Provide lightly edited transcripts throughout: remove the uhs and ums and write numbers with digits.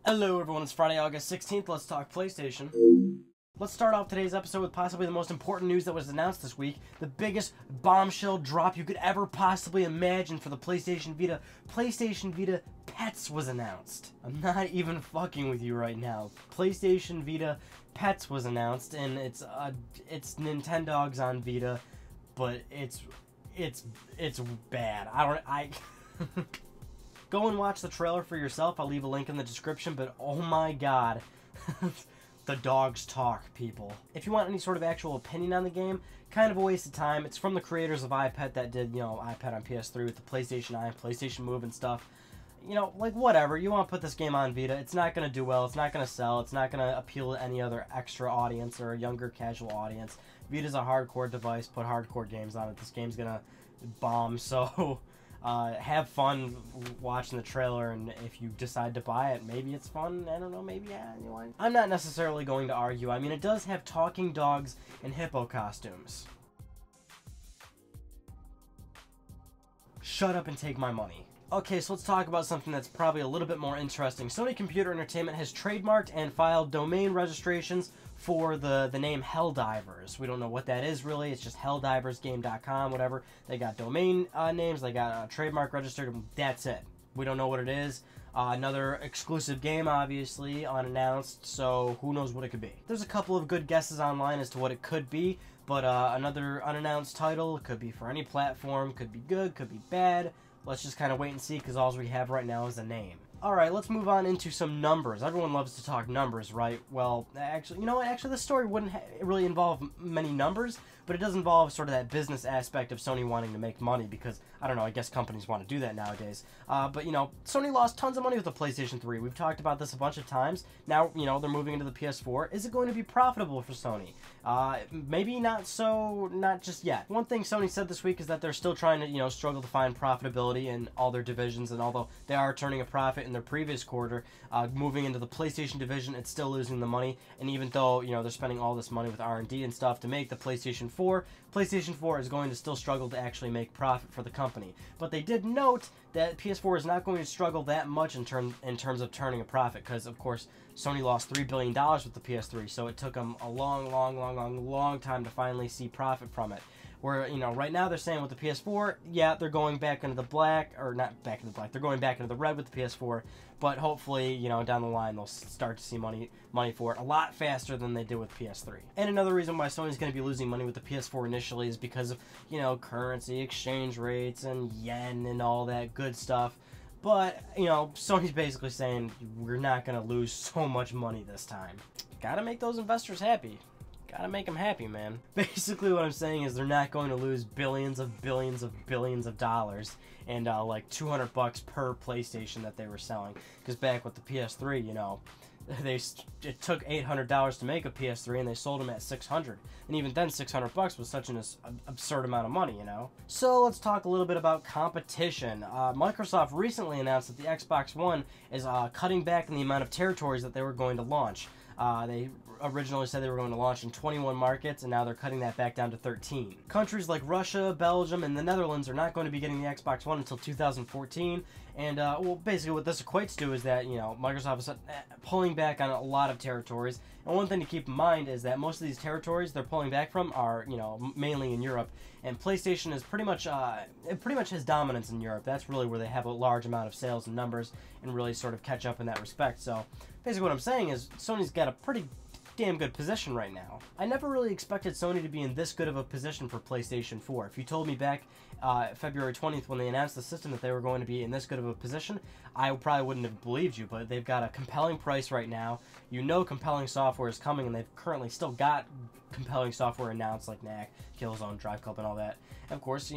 Hello everyone, it's Friday, August 16th. Let's talk PlayStation. Let's start off today's episode with possibly the most important news that was announced this week. The biggest bombshell drop you could ever possibly imagine for the PlayStation Vita. PlayStation Vita Pets was announced. I'm not even fucking with you right now. PlayStation Vita Pets was announced, and it's Nintendogs on Vita, but it's bad. Go and watch the trailer for yourself. I'll leave a link in the description, but oh my god. The dogs talk, people. If you want any sort of actual opinion on the game, kind of a waste of time. It's from the creators of iPad that did, iPad on PS3 with the PlayStation Eye, PlayStation Move and stuff. Like whatever. You want to put this game on Vita, it's not going to do well, it's not going to sell, it's not going to appeal to any other extra audience or a younger casual audience. Vita's a hardcore device, put hardcore games on it. This game's going to bomb, so... have fun watching the trailer, and if you decide to buy it, maybe it's fun. I don't know, maybe, yeah, anyway. I'm not necessarily going to argue. I mean, it does have talking dogs and hippo costumes. Shut up and take my money. Okay, so let's talk about something that's probably a little bit more interesting. Sony Computer Entertainment has trademarked and filed domain registrations for the name Helldivers. We don't know what that is really. It's just helldiversgame.com, whatever. They got domain names, they got a trademark registered, that's it. We don't know what it is. Another exclusive game, obviously, unannounced, so who knows what it could be. There's a couple of good guesses online as to what it could be, but another unannounced title could be for any platform, could be good, could be bad. Let's just kind of wait and see, because all we have right now is a name. Alright, let's move on into some numbers. Everyone loves to talk numbers, right? Well, actually, you know what? Actually, this story wouldn't really involve many numbers, but it does involve sort of that business aspect of Sony wanting to make money, because, I don't know, I guess companies want to do that nowadays. But, Sony lost tons of money with the PlayStation 3. We've talked about this a bunch of times. Now, they're moving into the PS4. Is it going to be profitable for Sony? Maybe not just yet. One thing Sony said this week is that they're still trying to, struggle to find profitability in all their divisions, and although they are turning a profit in their previous quarter, moving into the PlayStation division, it's still losing the money, and even though, they're spending all this money with R&D and stuff to make the PlayStation 4, PlayStation 4 is going to still struggle to actually make profit for the company. But they did note that PS4 is not going to struggle that much in terms of turning a profit, because, of course, Sony lost $3 billion with the PS3, so it took them a long time to finally see profit from it. Where, right now they're saying with the PS4, yeah, they're going back into the black, or not back into the black, they're going back into the red with the PS4, but hopefully, down the line they'll start to see money for it a lot faster than they did with PS3. And another reason why Sony's going to be losing money with the PS4 initially is because of, currency, exchange rates, and yen, and all that good stuff. But, Sony's basically saying, we're not going to lose so much money this time. Gotta make those investors happy. Gotta make them happy, man. Basically what I'm saying is they're not going to lose billions of dollars and like $200 per PlayStation that they were selling. Because back with the PS3, it took $800 to make a PS3 and they sold them at $600. And even then, $600 was such an absurd amount of money, So let's talk a little bit about competition. Microsoft recently announced that the Xbox One is cutting back on the amount of territories that they were going to launch. They originally said they were going to launch in 21 markets, and now they're cutting that back down to 13. Countries like Russia, Belgium, and the Netherlands are not going to be getting the Xbox One until 2014, and, well, basically what this equates to is that, Microsoft is pulling back on a lot of territories, and one thing to keep in mind is that most of these territories they're pulling back from are, mainly in Europe, and PlayStation is pretty much has dominance in Europe. That's really where they have a large amount of sales and numbers, and really sort of catch up in that respect. So, basically what I'm saying is Sony's got a pretty damn good position right now. I never really expected Sony to be in this good of a position for PlayStation 4. If you told me back February 20th when they announced the system that they were going to be in this good of a position, I probably wouldn't have believed you, but they've got a compelling price right now. Compelling software is coming, and they've currently still got compelling software announced like NAC, Killzone, Drive Club, and all that. And of course,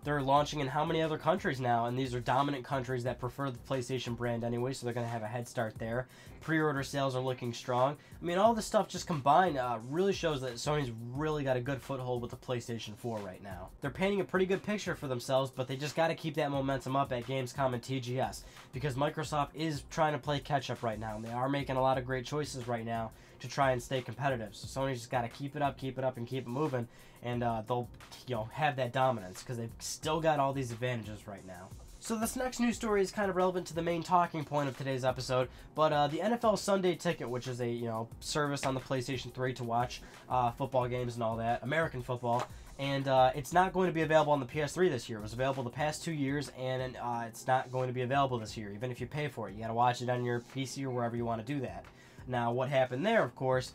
they're launching in how many other countries now, and these are dominant countries that prefer the PlayStation brand anyway, so they're going to have a head start there. Pre-order sales are looking strong. I mean, all this stuff just combined really shows that Sony's really got a good foothold with the PlayStation 4 right now. They're painting a pretty good picture for themselves, but they just got to keep that momentum up at Gamescom and TGS, because Microsoft is trying to play catch-up right now, and they are making a lot of great choices right now to try and stay competitive. So Sony's just got to keep it up, and keep it moving, and they'll have that dominance, because they've still got all these advantages right now. So this next news story is kind of relevant to the main talking point of today's episode, but the NFL Sunday Ticket, which is a service on the PlayStation 3 to watch football games and all that, American football, and it's not going to be available on the PS3 this year. It was available the past 2 years, and it's not going to be available this year, even if you pay for it. You got to watch it on your PC or wherever you want to do that. Now, what happened there, of course,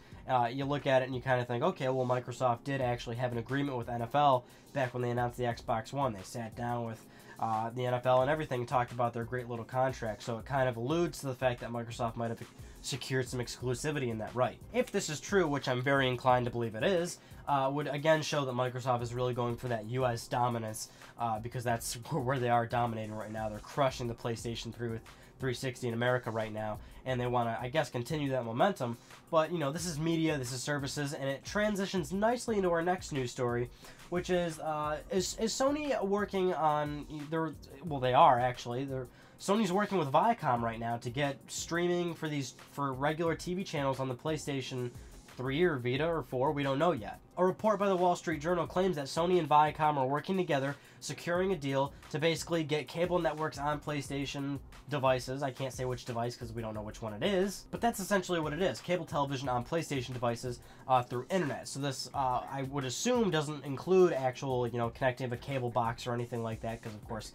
you look at it and you kind of think, okay, well, Microsoft did actually have an agreement with NFL back when they announced the Xbox One. They sat down with the NFL and everything, talked about their great little contract. So it kind of alludes to the fact that Microsoft might have secured some exclusivity in that right. If this is true, which I'm very inclined to believe it is, would again show that Microsoft is really going for that U.S. dominance, because that's where they are dominating right now. They're crushing the PlayStation 3 with 360 in America right now, and they want to, I guess, continue that momentum. But, this is media, this is services, and it transitions nicely into our next news story, which is Sony working on they are actually. Sony's working with Viacom right now to get streaming for regular TV channels on the PlayStation 3 or Vita or 4, we don't know yet. A report by the Wall Street Journal claims that Sony and Viacom are working together, securing a deal to basically get cable networks on PlayStation devices. I can't say which device because we don't know which one it is, but that's essentially what it is. Cable television on PlayStation devices through internet. So this, I would assume, doesn't include actual, connecting of a cable box or anything like that, because of course,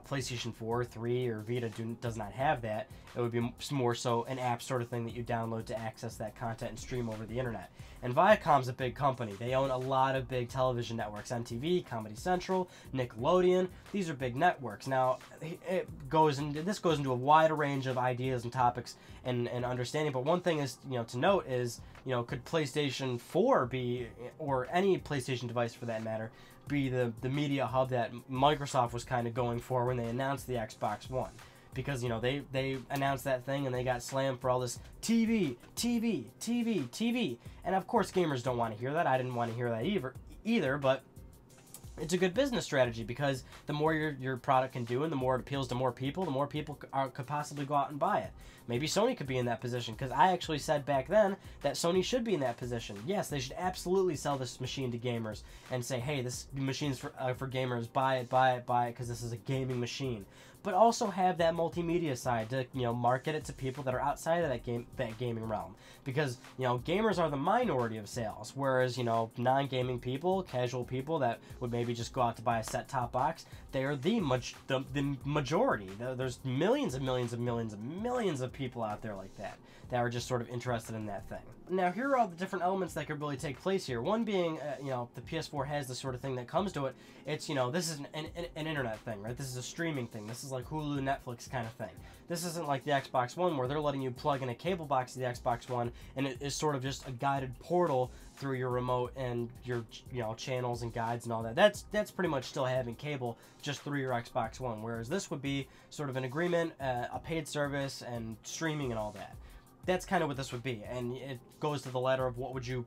PlayStation 4, 3, or Vita does not have that. It would be more so an app sort of thing that you download to access that content and stream over the internet. And Viacom's a big company. They own a lot of big television networks. MTV, Comedy Central, Nickelodeon. These are big networks. Now, this goes into a wider range of ideas and topics and understanding. But one thing is, to note is, could PlayStation 4 be, or any PlayStation device for that matter, be the media hub that Microsoft was kind of going for when they announced the Xbox One? Because, they announced that thing and they got slammed for all this TV. And of course, gamers don't want to hear that. I didn't want to hear that either, but it's a good business strategy, because the more your product can do and the more it appeals to more people, the more people could possibly go out and buy it. Maybe Sony could be in that position, because I actually said back then that Sony should be in that position. Yes, they should absolutely sell this machine to gamers and say, hey, this machine's for gamers, buy it, because this is a gaming machine. But also have that multimedia side to, market it to people that are outside of that gaming realm. Because, gamers are the minority of sales, whereas, non-gaming people, casual people that would maybe just go out to buy a set-top box, they are the majority. There's millions and millions and millions and millions of people out there like that are just sort of interested in that thing. Now, here are all the different elements that could really take place here. One being, the PS4 has the sort of thing that comes to it. It's, this is an internet thing, right? This is a streaming thing. This is like Hulu, Netflix kind of thing. This isn't like the Xbox One, where they're letting you plug in a cable box to the Xbox One, and it is sort of just a guided portal through your remote and your, channels and guides and all that. That's pretty much still having cable just through your Xbox One, whereas this would be sort of an agreement, a paid service, and streaming and all that. That's kind of what this would be, and it goes to the letter of what would you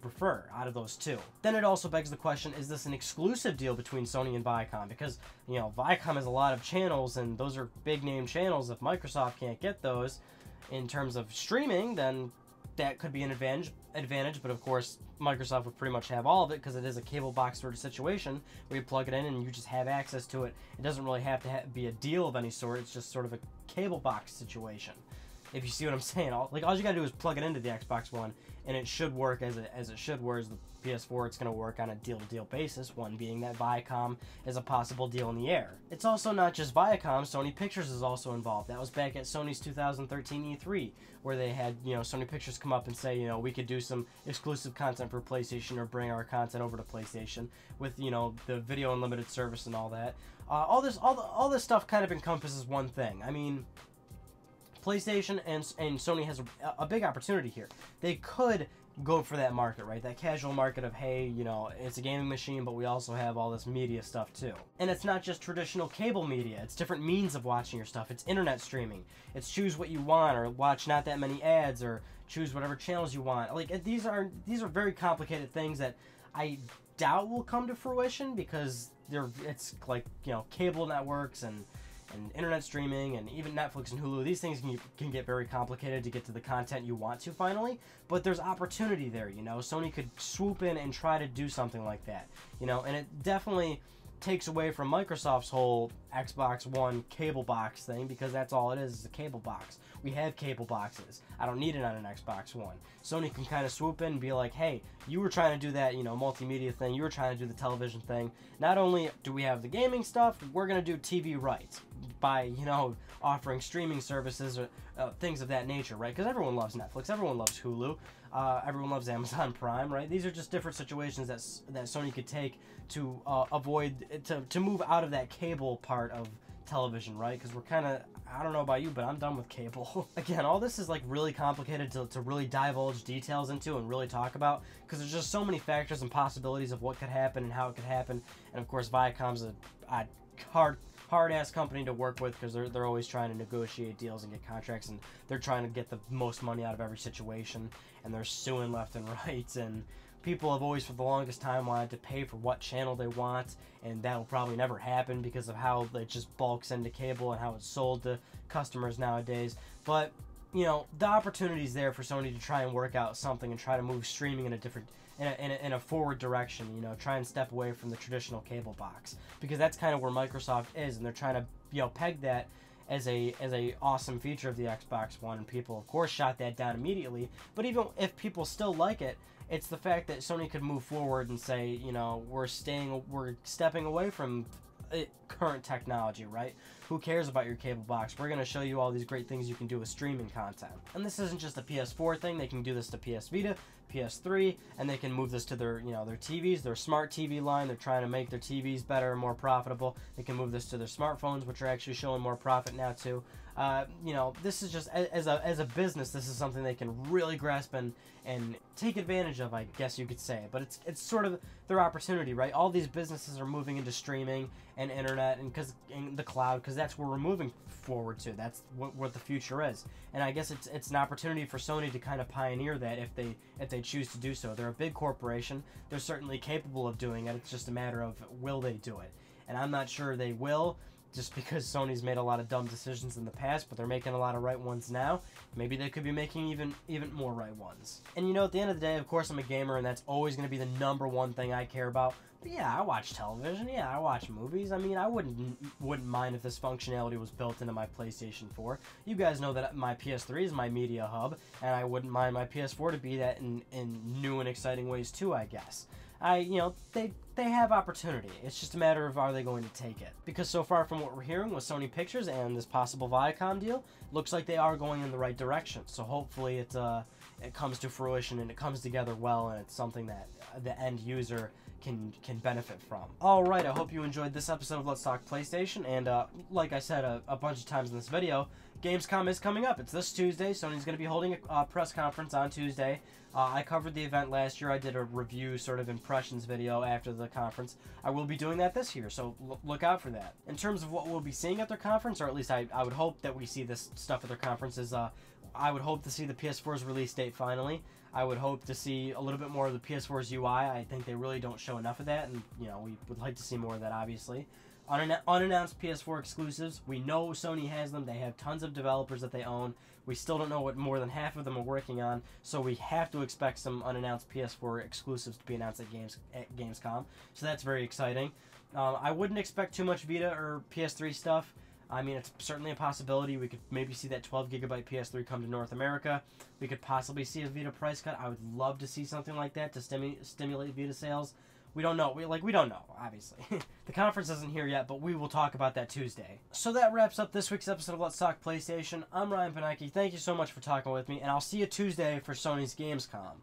prefer out of those two. Then it also begs the question, is this an exclusive deal between Sony and Viacom? Because, Viacom has a lot of channels, and those are big name channels. If Microsoft can't get those in terms of streaming, then that could be an advantage, but of course, Microsoft would pretty much have all of it, because it is a cable box sort of situation where you plug it in and you just have access to it. It doesn't really have to be a deal of any sort. It's just sort of a cable box situation. If you see what I'm saying, all you gotta do is plug it into the Xbox One, and it should work as it should. Whereas the PS4, it's gonna work on a deal-to-deal basis. One being that Viacom is a possible deal in the air. It's also not just Viacom. Sony Pictures is also involved. That was back at Sony's 2013 E3, where they had Sony Pictures come up and say, we could do some exclusive content for PlayStation, or bring our content over to PlayStation with the Video Unlimited service and all that. All this stuff kind of encompasses one thing. I mean, PlayStation and Sony has a big opportunity here. They could go for that market, right? That casual market of, hey, it's a gaming machine, but we also have all this media stuff too. And it's not just traditional cable media. It's different means of watching your stuff. It's internet streaming. It's choose what you want, or watch not that many ads, or choose whatever channels you want. Like, these are very complicated things that I doubt will come to fruition, because it's like, cable networks and internet streaming, and even Netflix and Hulu. These things can get very complicated to get to the content you want to finally, but there's opportunity there. Sony could swoop in and try to do something like that, and it definitely takes away from Microsoft's whole Xbox One cable box thing, because that's all it is a cable box. We have cable boxes. I don't need it on an Xbox One. Sony can kind of swoop in and be like, hey, you were trying to do that, you know, multimedia thing. You were trying to do the television thing. Not only do we have the gaming stuff, we're going to do TV rights by, you know, offering streaming services or things of that nature, right? Because everyone loves Netflix. Everyone loves Hulu. Everyone loves Amazon Prime, right? These are just different situations that Sony could take to avoid, to move out of that cable part of television, right? Because we're kind of, I don't know about you, but I'm done with cable. Again, all this is like really complicated to really divulge details into and really talk about, because there's just so many factors and possibilities of what could happen and how it could happen. And of course, Viacom's a hard-ass company to work with, because they're always trying to negotiate deals and get contracts, and they're trying to get the most money out of every situation, and they're suing left and right, and people have always for the longest time wanted to pay for what channel they want, and that will probably never happen because of how it just bulks into cable and how it's sold to customers nowadays. But, you know, the opportunity's there for Sony to try and work out something and try to move streaming in a different, in a forward direction, you know, try and step away from the traditional cable box, because that's kind of where Microsoft is, and they're trying to, you know, peg that as a awesome feature of the Xbox One, and people of course shot that down immediately. But even if people still like it, it's the fact that Sony could move forward and say, you know, we're stepping away from current technology, right? Who cares about your cable box? We're going to show you all these great things you can do with streaming content. And this isn't just a PS4 thing. They can do this to PS Vita, PS3, and they can move this to their, you know, their TVs, their smart TV line. They're trying to make their TVs better and more profitable. They can move this to their smartphones, which are actually showing more profit now too. You know, this is just, as a business, this is something they can really grasp and take advantage of, I guess you could say. But it's sort of their opportunity, right? All these businesses are moving into streaming and internet and in the cloud, because that's where we're moving forward to. That's what the future is. And I guess it's an opportunity for Sony to kind of pioneer that if they choose to do so. They're a big corporation. They're certainly capable of doing it. It's just a matter of, will they do it? And I'm not sure they will, just because Sony's made a lot of dumb decisions in the past, but they're making a lot of right ones now. Maybe they could be making even more right ones. And you know, at the end of the day, of course, I'm a gamer, and that's always going to be the #1 thing I care about. But yeah, I watch television. Yeah, I watch movies. I mean, I wouldn't mind if this functionality was built into my PlayStation 4. You guys know that my PS3 is my media hub, and I wouldn't mind my PS4 to be that in new and exciting ways too, I guess. You know, they have opportunity. It's just a matter of, are they going to take it? Because so far from what we're hearing with Sony Pictures and this possible Viacom deal, looks like they are going in the right direction. So hopefully it comes to fruition and it comes together well, and it's something that the end user can benefit from. Alright, I hope you enjoyed this episode of Let's Talk PlayStation, and like I said a bunch of times in this video, Gamescom is coming up. It's this Tuesday. Sony's going to be holding a press conference on Tuesday. I covered the event last year. I did a review, sort of impressions video after the conference. I will be doing that this year, so look out for that. In terms of what we'll be seeing at their conference, or at least I would hope that we see this stuff at their conferences, I would hope to see the PS4's release date finally. I would hope to see a little bit more of the PS4's UI. I think they really don't show enough of that, and you know, we would like to see more of that, obviously. Unannounced PS4 exclusives. We know Sony has them. They have tons of developers that they own. We still don't know what more than half of them are working on, so we have to expect some unannounced PS4 exclusives to be announced at Gamescom. So that's very exciting. I wouldn't expect too much Vita or PS3 stuff. I mean, it's certainly a possibility. We could maybe see that 12GB PS3 come to North America. We could possibly see a Vita price cut. I would love to see something like that to stimulate Vita sales. We don't know. We don't know, obviously. The conference isn't here yet, but we will talk about that Tuesday. So that wraps up this week's episode of Let's Talk PlayStation. I'm Ryan Panaki. Thank you so much for talking with me, and I'll see you Tuesday for Sony's Gamescom.